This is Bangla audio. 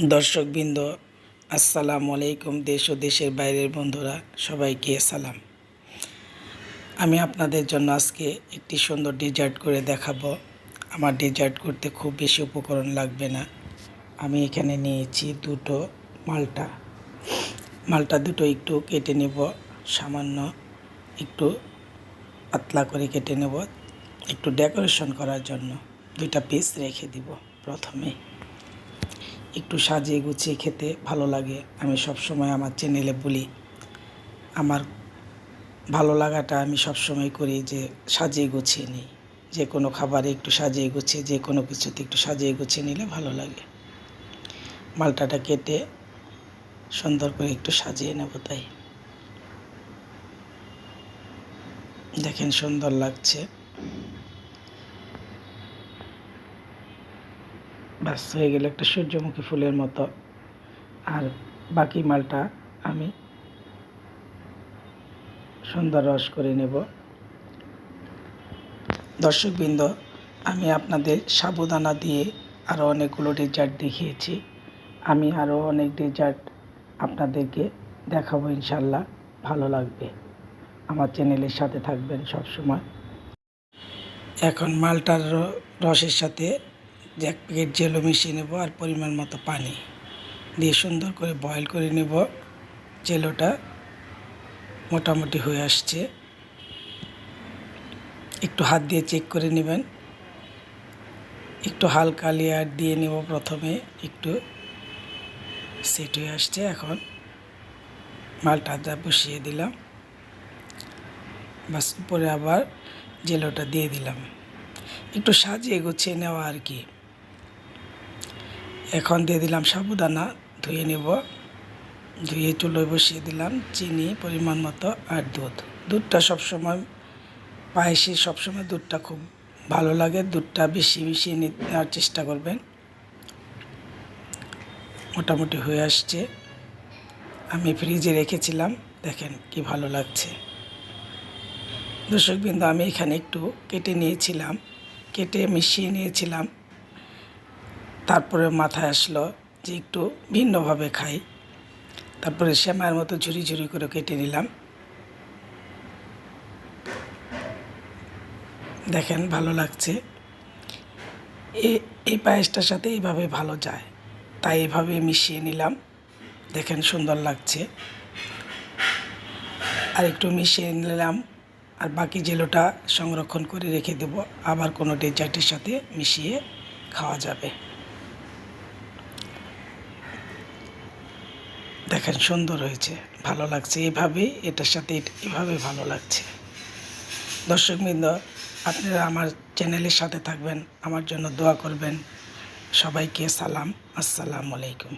দর্শকবৃন্দ, আসসালামু আলাইকুম। দেশ ও দেশের বাইরের বন্ধুরা সবাইকে সালাম। আমি আপনাদের জন্য আজকে একটি সুন্দর ডেজার্ট করে দেখাবো। আমার ডেজার্ট করতে খুব বেশি উপকরণ লাগবে না। আমি এখানে নিয়েছি দুটো মালটা দুটো একটু কেটে নেব, সামান্য একটু পাতলা করে কেটে নেব, একটু ডেকোরেশন করার জন্য দুইটা পিস রেখে দিব। প্রথমে একটু সাজিয়ে গুছিয়ে খেতে ভালো লাগে। আমি সবসময় আমার চ্যানেলে বলি, আমার ভালো লাগাটা আমি সবসময় করি যে সাজিয়ে গুছিয়ে নিই। যে কোনো খাবারে একটু সাজিয়ে গুছিয়ে, যে কোনো কিছুতে একটু সাজিয়ে গুছিয়ে নিলে ভালো লাগে। মালটাটা কেটে সুন্দর করে একটু সাজিয়ে নেব। তাই দেখেন সুন্দর লাগছে। ব্যাস হয়ে গেলে একটা সূর্যমুখী ফুলের মতো। আর বাকি মালটা আমি সুন্দর রস করে নেব। দর্শকবৃন্দ, আমি আপনাদের সাবুদানা দিয়ে আরও অনেকগুলো ডেজার্ট দেখিয়েছি। আমি আরও অনেক ডেজার্ট আপনাদেরকে দেখাবো, ইনশাল্লাহ ভালো লাগবে। আমার চ্যানেলের সাথে থাকবেন সব সময়। এখন মালটার রসের সাথে এক প্যাকেট জেলো মিশিয়ে নেব আর পরিমাণ মতো পানি দিয়ে সুন্দর করে বয়েল করে নেব। জেলোটা মোটামুটি হয়ে আসছে, একটু হাত দিয়ে চেক করে নেবেন। একটু হালকা লেয়ার দিয়ে নেব। প্রথমে একটু সেট হয়ে আসছে। এখন মালটাটা বসিয়ে দিলাম, বাস উপরে আবার জেলোটা দিয়ে দিলাম। একটু সাজিয়ে গুছিয়ে নেওয়া আর কি। এখন দিয়ে দিলাম সাবুদানা, ধুয়ে নেব। ধুয়ে চুলোয় বসিয়ে দিলাম, চিনি পরিমাণ মতো আর দুধটা সবসময় পায়েসে সবসময় দুধটা খুব ভালো লাগে। দুধটা বেশি মিশিয়ে নেওয়ার চেষ্টা করবেন। মোটামুটি হয়ে আসছে। আমি ফ্রিজে রেখেছিলাম, দেখেন কি ভালো লাগছে। দর্শকবৃন্দ, আমি এখানে একটু কেটে মিশিয়ে নিয়েছিলাম। তারপরে মাথায় আসলো যে একটু ভিন্নভাবে খাই। তারপরে সেমাইয়ের মতো ঝুরি ঝুরি করে কেটে নিলাম। দেখেন ভালো লাগছে। এই পায়েসটার সাথে এইভাবে ভালো যায়, তাই এইভাবে মিশিয়ে নিলাম। দেখেন সুন্দর লাগছে। আর একটু মিশিয়ে নিলাম, আর বাকি জেলোটা সংরক্ষণ করে রেখে দেব, আবার কোনো ডেজার্টের সাথে মিশিয়ে খাওয়া যাবে। দেখেন সুন্দর হয়েছে, ভালো লাগছে। এটার সাথে এভাবে ভালো লাগছে। দর্শকবৃন্দ, আপনারা আমার চ্যানেলের সাথে থাকবেন, আমার জন্য দোয়া করবেন। সবাইকে সালাম, আসসালামু আলাইকুম।